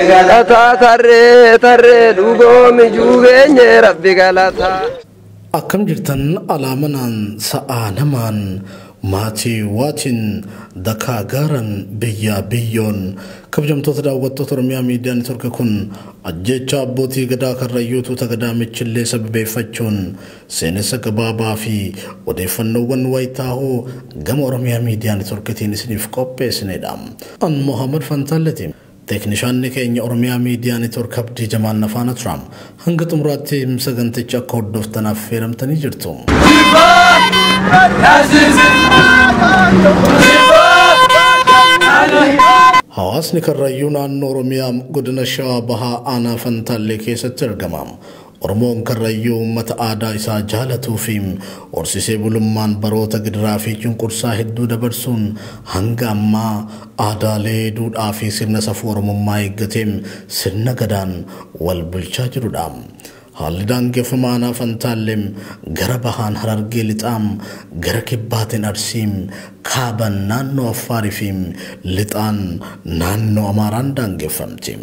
rabbi galata tarre tarre dhugomi juugeenye rabbi galata akkam jirtan alaamanan sa'aanaman maatii waatin dakaa gaaran biyyaa biyyoon kabajamtoota daawwattoota Oromiyaa Miidiyaa Neetwoork kun ajjecha abbootii gadaa karrayyootu tagadaa michillee sababeeffachuun seenessa gabaabaa fi odeeffannoowwan wayitaahoo gama Oromiyaa Miidiyaa Neetwoorkitiin isiniif qopheessinedha. An Muhammad Fantaaleti Teknishaanni keenya Oromiyaa Miidiyaa Neetwoork abdii Jamaan Nafaana Turaam hanga xumuraatti saganticha akka hordoftanaaf affeeramtanii jirtu. Hawaasni karrayyuu naannoo Oromiyaa godina Shawaa Bahaa aanaa Fantaallee keessatti argama. Oromoon karrayyuu uummata aadaa isaa jaalatuu fi horsiisee bulummaan baroota gidiraa fi cunqursaa hedduu dabarsuun hanga ammaa aadaalee duudhaa fi sirna safuu Oromummaa eeggateen sirna gadaan wal bulchaa jirudha. Haalli daangeffamaa aanaa Fantaallee gara bahaan Harargee lixaam gara kibbaatiin Arsiim kaaban naannoo Affaarii fi lixaan naannoo Amaaraan daangeffamti.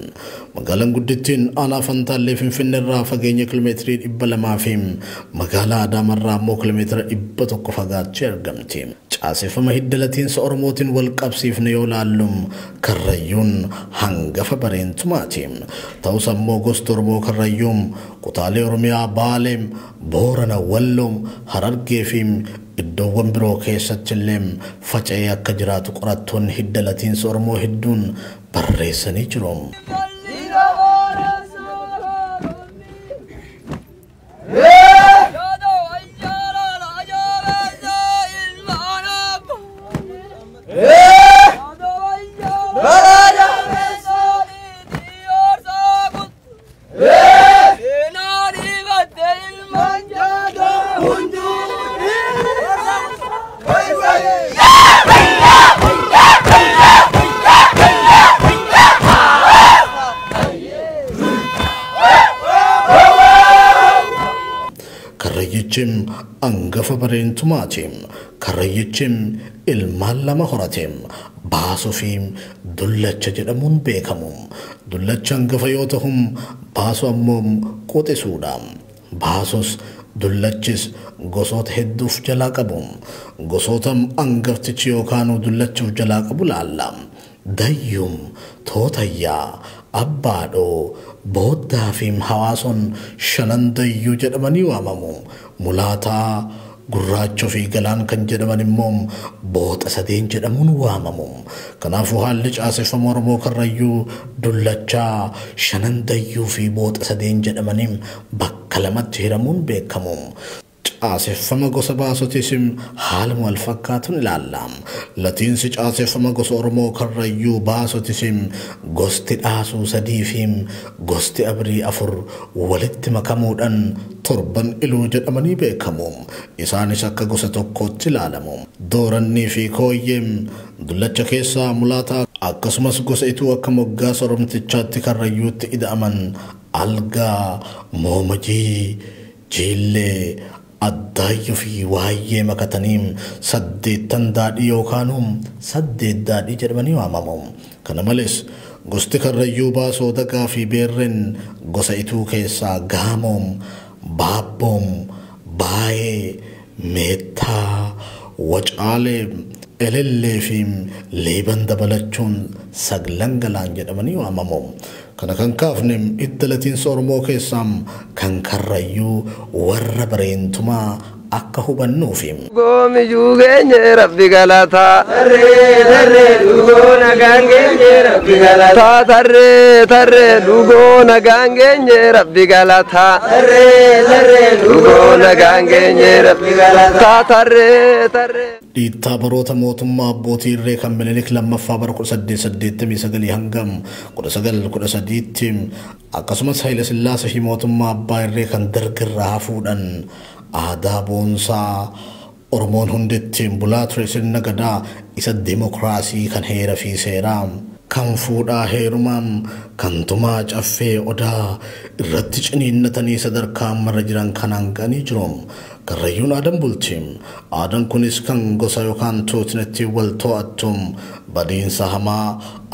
Magaalaan guddittiin aanaa Fantaallee Finfinneerraa fageenya kiiloomeetirii 200 fi magaalaa Adaamarraa immoo kiiloomeetira 100 fagaachee argamti. Caaseffama hiddalatiinsa Oromootiin wal qabsiifne yoo laallum karrayyuun hangafa bareentumaati. Ta'us ammoo gosti Oromoo karrayyuun kutaalee Oromiyaa Baalee, Boorana, Walloo, Harargee fi iddoowwan biroo keessatti illee faca'ee akka jiraatu qorattoonni hiddalatiinsa Oromoo hedduun barreessanii jiru. Karrayyichin angafa bareentumaatiin karrayyichin ilmaan lama horateen baasuu fi dullacha jedhamuun beekamu. Dullacha angafa yoo ta'u baasuu ammoo qoxisuudha. Baasus dullachis gosoota hedduuf jalaa qabu. Gosoota angaftichi yookaan dullachuuf jalaa qabu laalla. Dayyuum, Tootayyaa, Abbaadhoo, Booddaa fi hawaason shanan dayyuu jedhamanii waamamu. Mulaataa, Gurraachoo fi Galaan kan jedhaman immoo Booxa sadeen jedhamuun waamamu. Kanaafuu haalli caaseffama Oromoo karrayyuu dullachaa shanan dayyuu fi Booxa sadeen jedhamanii bakka lamatti hiramuun beekamu. Caaseffama gosa baasotis haaluma wal fakkaatuun ilaalla. Latiinsi caaseffama gosa Oromoo karrayyuu baasotis gosti dhaasuu sadii fi gosti abrii 4 walitti makamuudhaan torban iluu jedhamanii beekamu. Isaanis akka gosa tokkootti ilaalamu. Doorannii fi Kooyyeen dullacha keessaa mulaataa akkasumas gosa ituu akka moggaasa Oromtichaatti karrayyuutti ida'aman Algaa, Moomajii, Jiillee, Addaayyuu fi Waayyee makataniin 8 daadhii yookaan 8 daadhii jedhamanii waamamu. Kana malees gosti karrayyuu baasoo Dagaa fi Beerreen gosa ituu keessaa Gaamoom, Baabboom, Baayee, Meettaa, Wacaalee, Elellee fi Leeban dabalachuun 9 Galaan jedhamanii waamamu. Kana kan kaafne hiddalatiinsa Oromoo keessaa kan karrayyuu warra bareentumaa akka hubannuufi. Dhugomi juugeenye rabbi galata tarre dhugoo nagaan geenye rabbi galata tarre dhugoo nagaan geenye rabbi galata tarre dhugoo nagaan geenye rabbi galata tarre. Dhiittaa baroota mootummaa abbootii irree kan Minilik lammaffaa bara 1889 hangam 1913 akkasumas Haile Sillaasee fi mootummaa abbaa irree kan dargirraa hafuudhaan aadaa boonsaa Oromoon hundittiin bulaa ture sirna gadaa isa dimokiraasii kan heera fi seeraa kan fuudhaa heerumaan kan tumaa caffee odaa irratti ciniinnatanii sadarkaa marra jiran kanaan ganii jiru. Karrayyuun aadan bultiin aadan kunis kan gosa yookaan tuutnetti wal to'attum badiinsa hamaa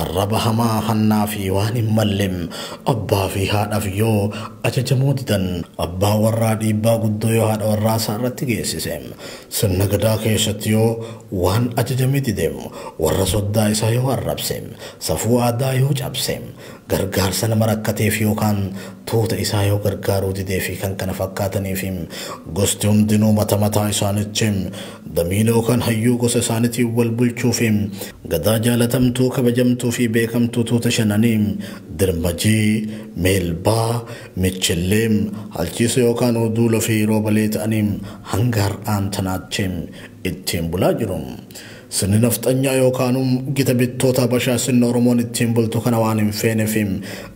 arraba hamaa hannaa fi waan hin mallim abbaa fi haadhaaf yoo ajajamuu didan abbaa warraa dhiibbaa guddoo yoo haadha warraa isaa irratti geessise sirna gadaa keessatti yoo waan ajajame didem warra soddaa isaa yoo arrabse safuu aadaa yoo cabse gargaarsa nama rakkateef yookaan tuuta isaa yoo gargaaruu didee fi kan kana fakkaataniif gosti hundinuu mata mataa isaanitti damiila yookaan hayyuu gosa isaaniitiin wal bulchuuf gadaa jaalatamtuu kabajamtuu fi beekamtuu tuuta shananii dirmajii meelbaa michilleem halchiisa yookaan oduula fi roobalee ta'anii hanga har'aan tanaatti ittiin bulaa jiru. Sirni nafxanyaa yookaanum gita bittoota Habashaa sirna Oromoon ittiin bultu kana waan hin feeneef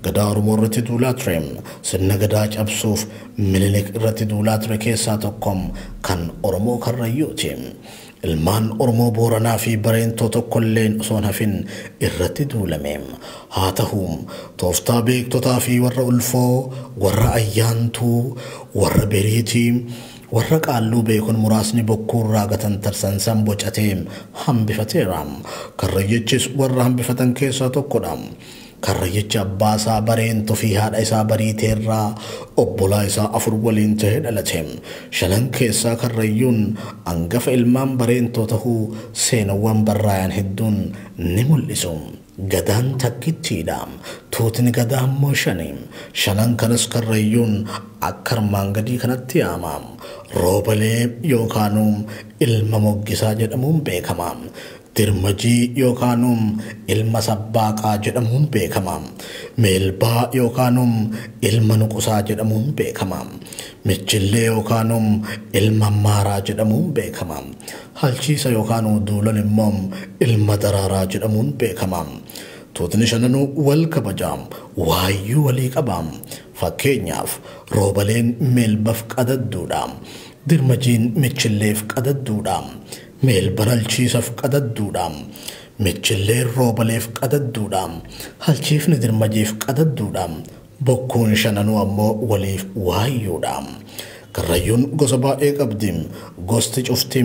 gadaa Oromoo irratti duulaa ture. Sirna gadaa cabsuuf Minilik irratti duulaa ture keessaa tokko kan Oromoo Karrayyuuti. Ilmaan Oromoo Booranaa fi Bareentoo tokkolleen osoo hafin irratti duulame. Haa ta'u tooftaa beektotaa fi warra ulfoo, warra ayyaantuu, warra beriitii warra qaalluu beekun muraasni bokkuu irraa gatan tarsansan bocatee hambifateera. Karrayyichis warra hambifatan keessaa tokkodha. Karrayyichi abbaa isaa Bareentoo fi haadha isaa Bariiteerraa obbolaa isaa 4 waliin ta'ee dhalate. Shanan keessaa Karrayyuun hangafa ilmaan Bareentoo tahuu seenawwan barraa'an hedduun ni mul'isu. Gadaan takkittiidha. Tuutni gadaa immoo 5. Shanan kanas Karrayyuun akka armaan gadii kanatti yaama. Roobalee yookaanum ilma moggisaa jedhamuun beekama. Dirmajii yookaanum ilma sabbaaqaa jedhamuun beekama. Meelbaa yookaanum ilma nuqusaa jedhamuun beekama. Michillee yookaanum ilma maaraa jedhamuun beekama. Halchiisa yookaan duulan immoo ilma daraaraa jedhamuun beekama. Tuutni shananuu wal kabajaa waayyuu walii qaba. Fakkeenyaaf roobaleen meelbaaf qadadduudha. Dirmajiin michilleef qadadduudha. Meelban halchiisaaf qadadduudha. Michilleen roobaleef qadadduudha. Halchiifni dirmajiif qadadduudha. Bokkuun shananuu ammoo waliif waayyuudha. Karrayyuun gosa baay'ee qabdi. Gosti cufti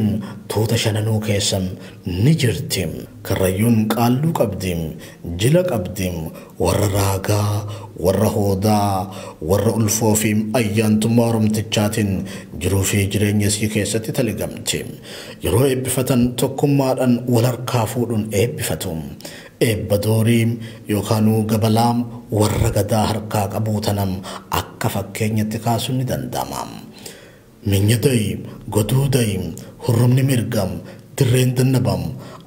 tuuta shananuu keessa ni jirti. Karrayyuun qaalluu qabdi. Jila qabdi. Warra raagaa, warra hoodaa, warra ulfoo fi ayyaantummaa Oromtichaatiin jiruu fi jireenya isii keessatti taligamti. Yeroo eebbifatan tokkummaadhaan wal harkaa fuudhuun eebbifatu. Eebba doorii yookaan gabalaa warra gadaa harkaa qabuu tanam akka fakkeenyatti kaasuun ni danda'ama. Minyadai, godudai, hurrumni mirgam, dirreen dannabam,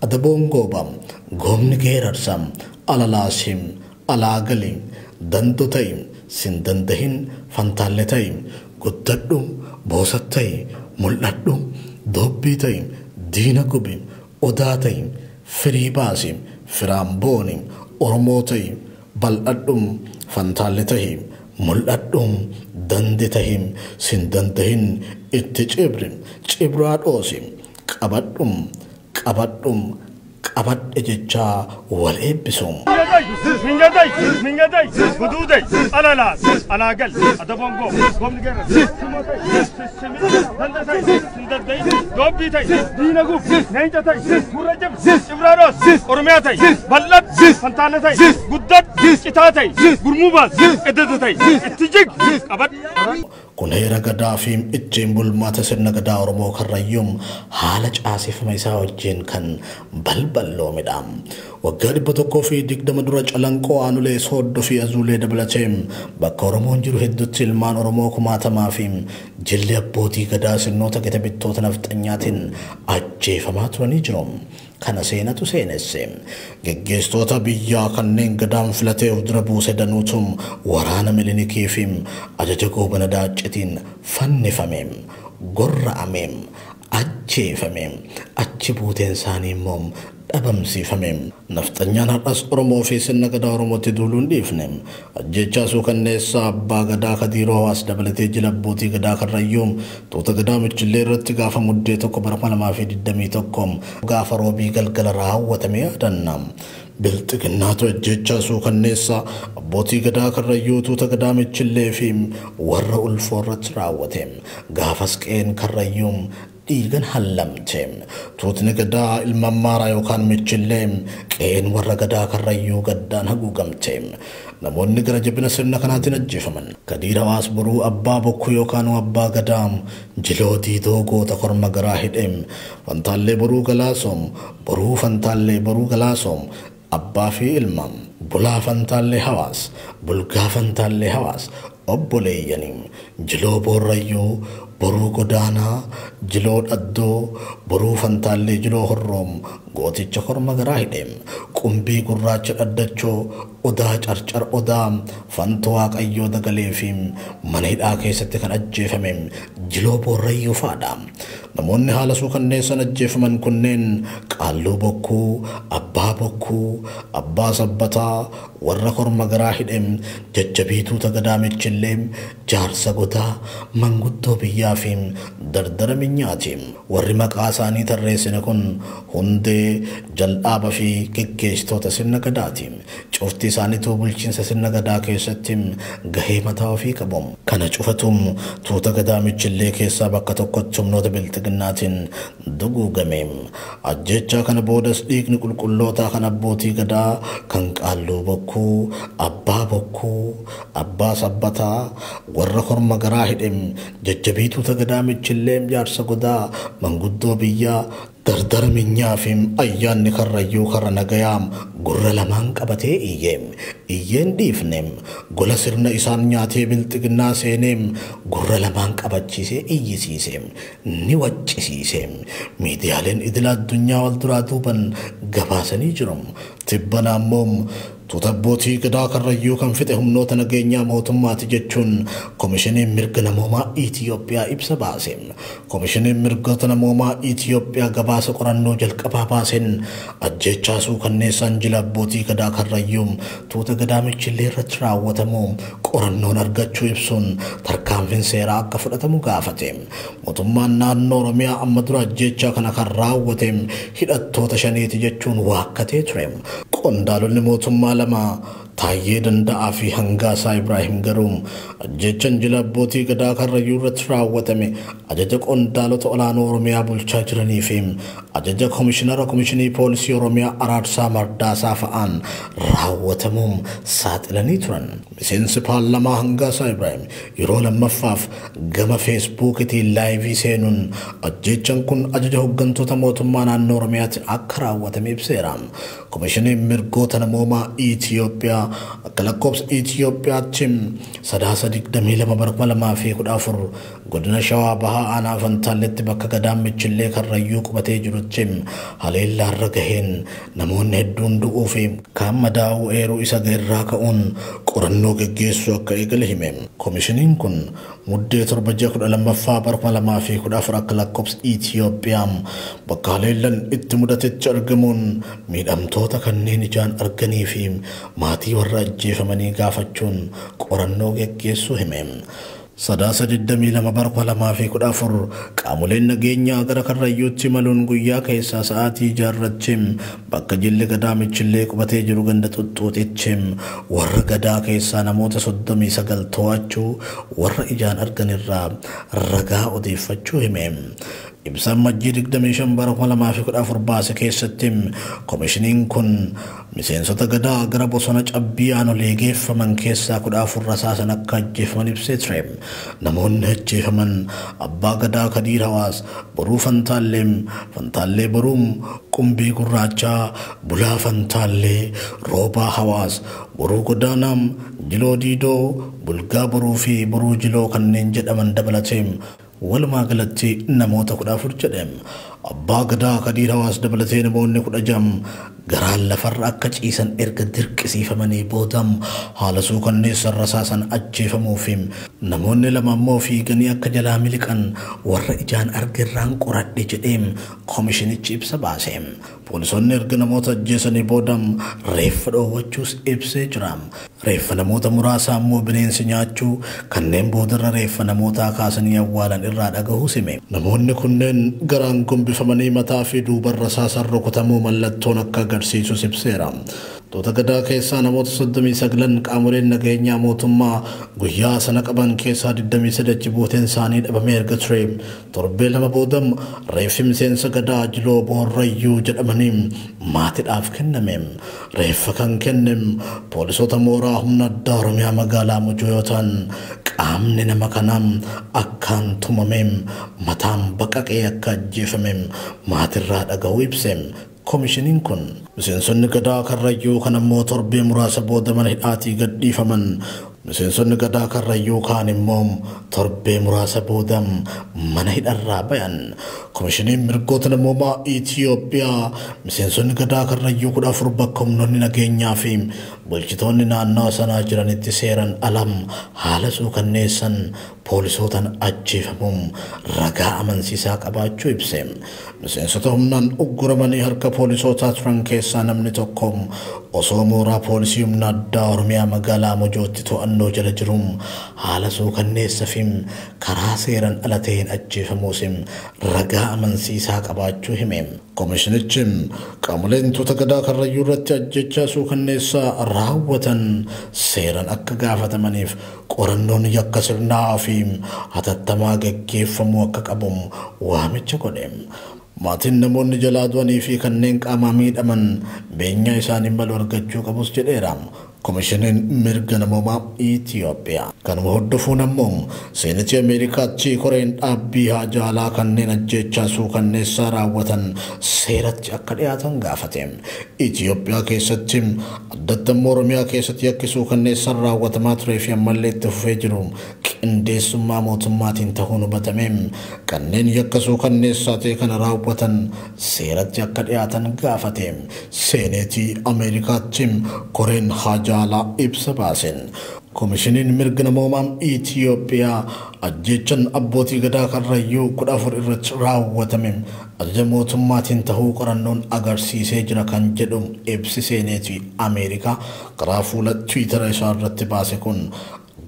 adaboon goobam, goomni geerarsam, alalaasim, alaagali, dandotai, sindandahin, fantaalletai, guddadhu, boosattai, mul'adhu, dobbiitai, diina gubi, odaatai, firii baasi, firaambooni, oromootai, bal'adhu, fantaalletai, mul'adhum danditahim sindandahin itti cibraa dhoosi qabadhum qabadhe jechaa wal eebbisu. Mingadai, hududai, alalas, alagal, adabongo, gomniger, dandatai, sindadai, dobbitai, dinaguf, neinjatai, murajab, ibraros, ormeatai, ballat, fantanatai, guddat, citatai, gurmubas, edadatai, ittijig, qabad. Kun heera gadaa fi ittiin bulmaata sirna gadaa Oromoo Karrayyuun haala caasifama isaa wajjin kan balballoomedha. Waggaa 120 dura Calanqoo Aanulee Sooddoo fi Azuulee dabalatee bakka Oromoon jiru hedduutti ilmaan Oromoo kumaatamaa fi jilli abbootii gadaa sirnoota gita bittoota nafxanyaatiin ajjeefamaa turanii jiru. Kana seenatu seenesse. Geggeessitoota biyyaa kanneen gadaan filatee of dura buuse danuutum waraana Milinikii fi ajaja goobana Daaccetiin fannifame, gorra'ame, ajjeefame, achi buuteen isaanii immoo dhabamsiifame. Nafxanyaan har'as Oromoo fi sirna gadaa Oromootti duuluun dhiifne. Ajjechaa suukanneessaa abbaa gadaa Kadiiroo Hawaas dabalatee jila abbootii gadaa Karrayyuun tuuta gadaa Michillee irratti gaafa muddee tokko bara 2021 gaafa roobii galgala raawwatame yaadanna. Bilxiginnaatu ajjechaa suukanneessaa abbootii gadaa karrayyuu tuuta gadaa michillee fi warra ulfoorratti raawwate gaafas qeen karrayyuun dhiigan hallamte tuutni gadaa ilma maaraa yookaan michillee qeen warra gadaa karrayyuu gaddaan haguugamte namoonni gara jabina sirna kanaatiin ajjeefaman Kadiir Hawaas boruu abbaa bokkuu yookaan abbaa gadaa jiloo diidoo goota korma garaa hidheem fantaallee boruu galaasoom boruu fantaallee boruu galaasoom abbaa fi ilma bulaa fantaallee Hawaas bulgaa fantaallee Hawaas obboleeyyaniin jiloo boorrayyuu boruu godaanaa jiloo dhaddoo boruu fantaallee jiloo horroom gooticha korma garaa hidheem qumbii gurraacha dhaddachoo odaa carcar odaa fanto waaqayyoo dagalee fi mana hidhaa keessatti kan ajjeefame jiloo boorrayyuu faadha namoonni haala suukanneessan ajjeefaman kunneen qaalluu bokkuu abbaa sabbataa warra korma garaa hidheem jajjabiituu gadaa michillee jaarsa godaa manguddoo biyyaa fi dardara minyaatiin warri maqaa isaanii tarreessine kun hundee jal'aaba fi geggeessitoota sirna gadaatiin cufti isaaniitu bulchiinsa sirna gadaa keessatti gahee mataa ofii qabu kana cufatum tuuta gadaa michillee keessaa bakka tokkotti humnoota biltiginnaatiin duguugame ajjechaa kana boodas dhiigni qulqullootaa kan abbootii gadaa kan qaalluu bokkuu abbaa sabbataa warra korma garaa hidheem jajjabiituu gadaa michillee jaarsa godaa manguddoo biyyaa dardara minyaa fi ayyaanni karrayyuu karra nagayaa gurra lamaan qabatee iyyeen dhiifneem gola sirna isaan nyaatee biltiginnaa seeneem gurra lamaan qabachiisee iyyisiiseem ni waccisiiseem miidiyaaleen idila addunyaa wal duraa duuban gabaasanii jiru tibbana ammoo tuuta abbootii gadaa karrayyuu kan fixe humnoota nageenyaa mootummaati jechuun komishiniin mirga namoomaa Itiyoophiyaa ibsa baase komishiniin mirgoota namoomaa Itiyoophiyaa gabaasa qorannoo jalqabaa baaseen ajjechaa suukanneessaan jila abbootii gadaa karrayyuu tuuta gadaa michillee irratti raawwatamu qorannoon argachuu ibsuun tarkaanfiin seeraa akka fudhatamu gaafate mootummaan naannoo Oromiyaa amma dura ajjechaa kana kan raawwate hidhattoota shaniiti jechuun waakkatee ture qondaalonni mootummaa lama Taayyee Danda'aa fi Hangaasaa Ibraahim garuu ajjechaan jila abbootii gadaa karrayyuu irratti raawwatame ajaja qondaalota olaanoo Oromiyaa bulchaa jiranii fi ajaja komishinara komishinii poolisii Oromiyaa Araarsaa Mardaasaa fa'aan raawwatamuun saaxilanii turan miseensi paarlamaa Hangaasaa Ibraahim yeroo lammaffaaf gama feesbuukiitiin laayivii seenuun ajjechaan kun ajaja hooggantoota mootummaa naannoo Oromiyaatiin akka raawwatame ibseera komishiniin mirgoota namoomaa Itiyoophiyaa akka lakkoofsa Itiyoophiyaatti sadaasa 22/2014 godina Shawaa Bahaa aanaa Fantaalletti bakka gadaan michillee karrayyuu qubatee jirutti haleellaarra gaheen namoonni hedduun du'uu fi kaan madaa'uu eeruu isa irraa ka'uun qorannoo geggeessuu akka eegale hime komishiniin kun muddee 7/12/2014 akka lakkoofsa Itiyoophiyaa bakka haleellaan itti mudatetti argamuun miidhamtoota kanneen ijaan arganii fi maatii warra ajjeefamanii gaafachuun qorannoo geggeessuu hime sadaasa 22/2014 qaamoleen nageenyaa gara karrayyuutti maluun guyyaa keessaa sa'aatii jaarratti bakka jilli gadaa michillee qubatee jiru ganda xuxxuutitti warra gadaa keessaa namoota 39 to'achuu warra ijaan arganirraa ragaa odeeffachuu hime ibsaan majjii 25/2014 baase keessatti komishiniin kun miseensota gadaa gara bosona cabbii aanolee geeffaman keessaa 14 rasaasan akka ajjeefaman ibsee ture namoonni ajjeefaman abbaa gadaa Kadiir Hawaas boruu fantaallee boruum qumbii gurraachaa bulaa fantaallee roobaa Hawaas boruu godaanaam jiloo diidoo bulgaa boruu fi boruu jiloo kanneen jedhaman dabalatee walumaa galatti namoota 14 jedham abbaa gadaa Kadiir Hawaas dabalatee namoonni 16 garaan lafarra akka ciisan erga dirqisiifamanii boodam haala suukanneessan rasaasan ajjeefamuu fi namoonni lama ammoo fiiganii akka jalaa miliqan warra ijaan argirraan qoradhe jedheem komishinichi ibsa baase poolisoonni erga namoota ajjeesanii boodam reeffa dhoowwachuus ibsee jira reeffa namoota muraasaa ammoo bineensi nyaachuu kanneen boodarra reeffa namootaa kaasanii awwaalan irraa dhagahuu hime namoonni kunneen garaan gombi ajjeefamanii mataa fi duuba rasaasaan rukutamuu mallattoon akka agarsiisu ibseera. Tuuta gadaa keessaa namoota 39 qaamoleen nageenyaa mootummaa guyyaa sana qaban keessaa 23 buuteen isaanii dhabamee erga ture. Torbee lama booda reeffi miseensa gadaa Jiloo Boorrayyuu jedhamanii maatiidhaaf kenname. Reeffa kan kenne poolisoota mooraa humna addaa Oromiyaa magaalaa Mojoo yoo ta'an qaamni nama kanaa akkaan tumame mataan baqaqee akka ajjeefame maatirraa dhaga'uu ibse. Komishiniin kun miseensonni gadaa Karrayyuu kan ammoo torbee muraasa booda mana hidhaatii gadhiifaman. Miseensonni gadaa Karrayyuu kaan immoo torbee muraasa booda mana hidharraa bayan. Komishiniin mirgoota namoomaa Itiyoophiyaa miseensonni gadaa Karrayyuu 14 bakka humnoonni nageenyaa fi bulchitoonni naannoo sanaa jiranitti seeran alam haala suukanneessan poolisootaan ajjeefamuun ragaa amansiisaa qabaachuu ibse. Miseensota humnaan ugguramanii harka poolisootaa turan keessaa namni tokko osoo mooraa poolisii humna addaa Oromiyaa magaalaa Mojootti to'annoo jala jiru haala suukanneessaa fi karaa seeran ala ta'een ajjeefamuus ragaa amansiisaa qabaachuu hime. Komishinichi qaamoleen tuuta gadaa Karrayyuu irratti ajjechaa suukanneessaa raawwatan seeran akka gaafatamaniif qorannoon yakka sirnaa fi hatattamaa gaggeeffamuu akka qabu waamicha godhe. Maatiin namoonni jalaa du'anii fi kanneen qaamaa miidhaman beenyaa isaanii malu argachuu qabus jedheera. Komishiniin mirga namoomaa Itiyoophiyaa kanuma hordofuun ammoo seenatii Ameerikaatti koreen dhaabbii haajaalaa kanneen ajjechaa suukanneessaa raawwatan seeratti akka dhiyaatan gaafate. Itiyoophiyaa keessatti addatti ammoo Oromiyaa keessatti yakki suukanneessaan raawwatamaa turee fi ammallee itti fufee jiru qindeessummaa mootummaatiin ta'uun hubatame. Kanneen yakka suukanneessaa ta'e kana raawwatan seeratti akka dhiyaatan gaafate. Seenatii Ameerikaatti koreen haajaalaa ibsa baasen. Komishiniin mirga namoomaa Itiyoophiyaa ajjechaan abbootii gadaa Karrayyuu 14 irratti raawwatame ajaja mootummaatiin ta'uu qorannoon agarsiisee jira kan jedhu ibsi seenatii Ameerikaa karaa fuula Tiwiitara isaa irratti baase kun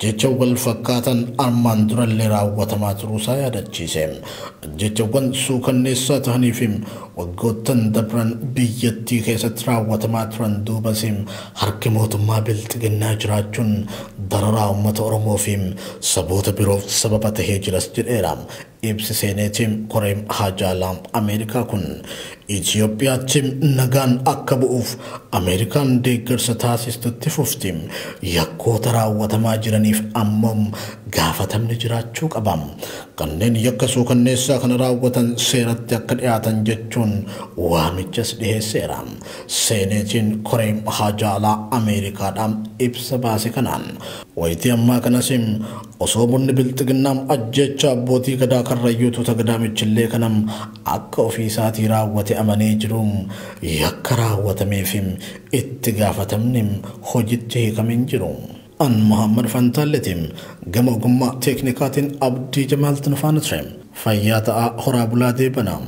jecha wal fakkaatan armaan durallee raawwatamaa turuusaa yaadachiise. Jechawwan suukanneessaa ta'anii fi waggoottan dabran biyyattii keessatti raawwatamaa turan duubas harki mootummaa bilxiginnaa jiraachuun dararaa uummata Oromoo fi saboota biroof sababa ta'ee jiras jedheera. Ibsi seenatii koreen haajaalaa Ameerikaa kun Itiyoophiyaatti nagaan akka bu'uuf Ameerikaan deeggarsa taasistutti fufti. Yakkoota raawwatamaa jiraniif ammoo gaafatamni jiraachuu qaba. Kanneen yakka suukanneessaa kana raawwatan seeratti akka dhiyaatan jechuun waamichas dhiheesseera. Seenatiin koreen haajaalaa Ameerikaadhaan ibsa baase kanaan wayitii ammaa kanas osoo bunni bilxiginnaa ajjecha abbootii gadaa Karrayyuu tuuta gadaa michillee kanam akka ofiisaatii raawwate amanee jiru yakka raawwatameef itti gaafatamni hojiitti hiikameen jiru. An Muhammad Fantaalletiin gama ogummaa teeknikaatiin Abdii Jamaaltiin faana ture. Fayyaa ta'aa horaa bulaa deebanaa.